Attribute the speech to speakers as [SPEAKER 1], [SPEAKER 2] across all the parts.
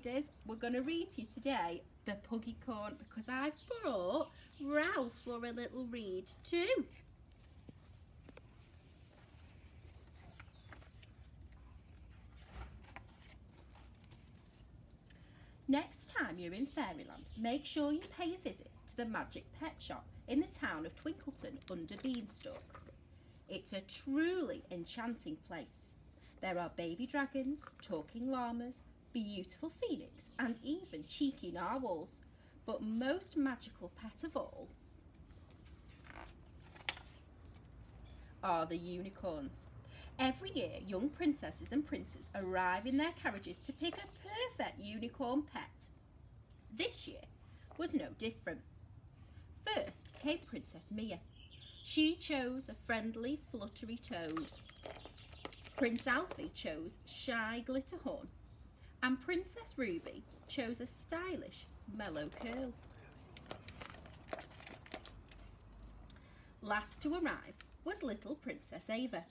[SPEAKER 1] readers, we're going to read to you today the Pugicorn because I've brought Ralph for a little read too. Next time you're in Fairyland, make sure you pay a visit to the Magic Pet Shop in the town of Twinkleton under Beanstalk. It's a truly enchanting place. There are baby dragons, talking llamas, beautiful phoenix and even cheeky narwhals. But most magical pet of all are the unicorns. Every year, young princesses and princes arrive in their carriages to pick a perfect unicorn pet. This year was no different. First came Princess Mia. She chose a friendly, fluttery toad. Prince Alfie chose shy Glitterhorn. And Princess Ruby chose a stylish, mellow curl. Last to arrive was little Princess Ava.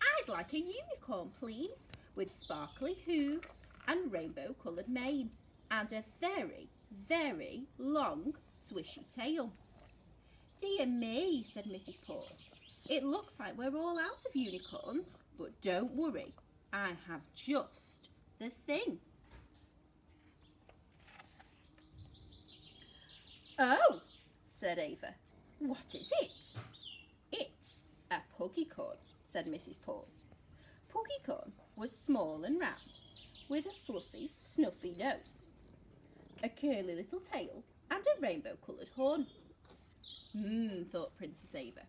[SPEAKER 1] I'd like a unicorn, please, with sparkly hooves and rainbow-coloured mane, and a very, very long, swishy tail. Dear me, said Mrs. Paws. It looks like we're all out of unicorns, but don't worry, I have just the thing. Oh, said Ava. What is it? It's a Pugicorn, said Mrs. Paws. Pugicorn was small and round, with a fluffy, snuffy nose, a curly little tail, and a rainbow-coloured horn. Thought Princess Ava.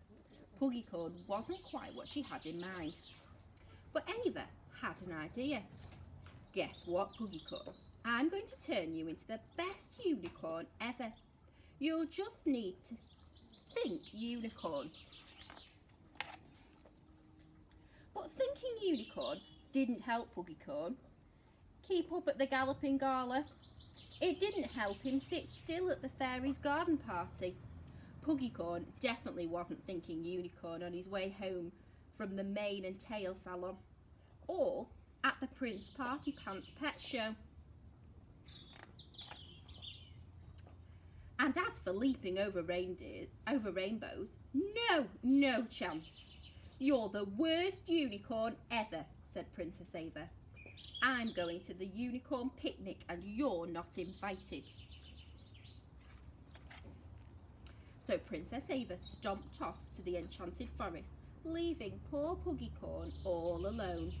[SPEAKER 1] Pugicorn wasn't quite what she had in mind. But Ava had an idea. Guess what, Pugicorn? I'm going to turn you into the best unicorn ever. You'll just need to think unicorn. But thinking unicorn didn't help Pugicorn keep up at the galloping gala. It didn't help him sit still at the fairies' garden party. Pugicorn definitely wasn't thinking unicorn on his way home from the mane and tail salon or at the Prince Party Pants pet show. And as for leaping over rainbows, no chance. You're the worst unicorn ever, said Princess Ava. I'm going to the unicorn picnic and you're not invited. So Princess Ava stomped off to the enchanted forest, leaving poor Pugicorn all alone.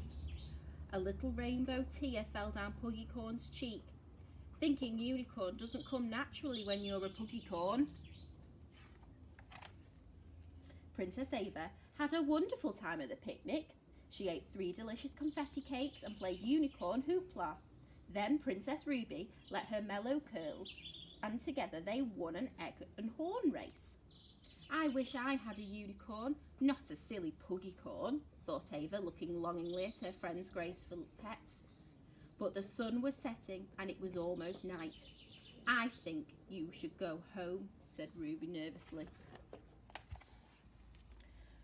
[SPEAKER 1] A little rainbow tear fell down Pugicorn's cheek. Thinking unicorn doesn't come naturally when you're a Pugicorn. Princess Ava had a wonderful time at the picnic. She ate 3 delicious confetti cakes and played unicorn hoopla. Then Princess Ruby let her mellow curls, and together they won an egg and horn race. I wish I had a unicorn, not a silly Pugicorn, thought Ava, looking longingly at her friend's graceful pets. But the sun was setting and it was almost night. I think you should go home, said Ruby nervously.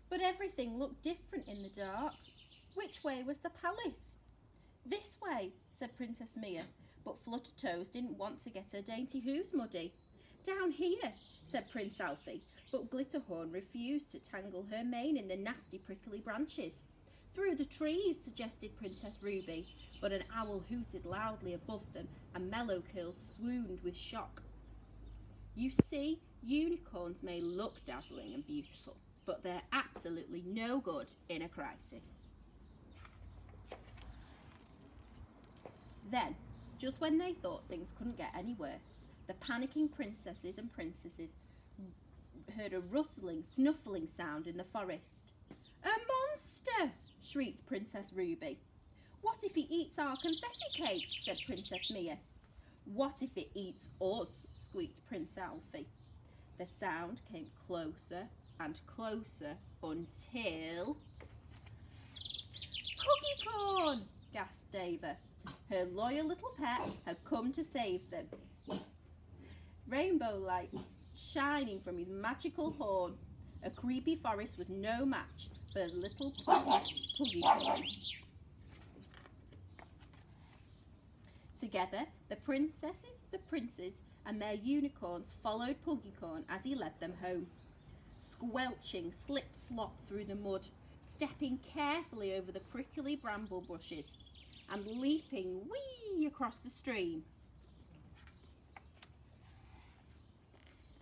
[SPEAKER 1] But everything looked different in the dark. Which way was the palace? This way, said Princess Mia, but Fluttertoes didn't want to get her dainty hooves muddy. Down here, said Prince Alfie, but Glitterhorn refused to tangle her mane in the nasty prickly branches. Through the trees, suggested Princess Ruby, but an owl hooted loudly above them and Mellow Curl swooned with shock. You see, unicorns may look dazzling and beautiful, but they're absolutely no good in a crisis. Then, just when they thought things couldn't get any worse, the panicking princesses and princes heard a rustling, snuffling sound in the forest. A monster! Shrieked Princess Ruby. What if he eats our confetti cakes? Said Princess Mia. What if it eats us? Squeaked Prince Alfie. The sound came closer and closer until... Pugicorn! Gasped Ava. Her loyal little pet had come to save them. Rainbow lights shining from his magical horn. A creepy forest was no match for little Pugicorn. Together, the princesses, the princes, and their unicorns followed Pugicorn as he led them home. Squelching slip-slop through the mud, stepping carefully over the prickly bramble bushes, and leaping wee across the stream.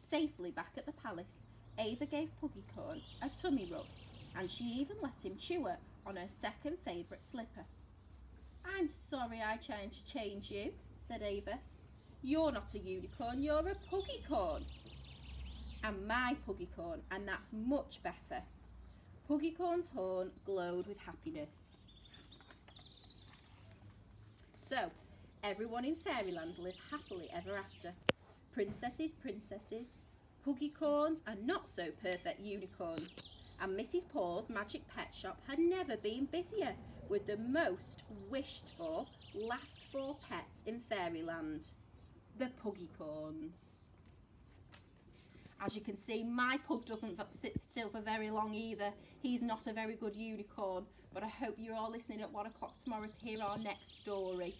[SPEAKER 1] Safely back at the palace, Ava gave Pugicorn a tummy rub, and she even let him chew her on her second favourite slipper. "I'm sorry I tried to change you," said Ava. "You're not a unicorn, you're a Pugicorn." "And my Pugicorn, and that's much better." Pugicorn's horn glowed with happiness. So, everyone in Fairyland lived happily ever after. Princesses, Pugicorns, and not so perfect unicorns. And Mrs. Paws' magic pet shop had never been busier, with the most wished for, laughed for pets in Fairyland, the Pugicorns. As you can see, my pug doesn't sit still for very long either. He's not a very good unicorn, but I hope you're all listening at 1 o'clock tomorrow to hear our next story.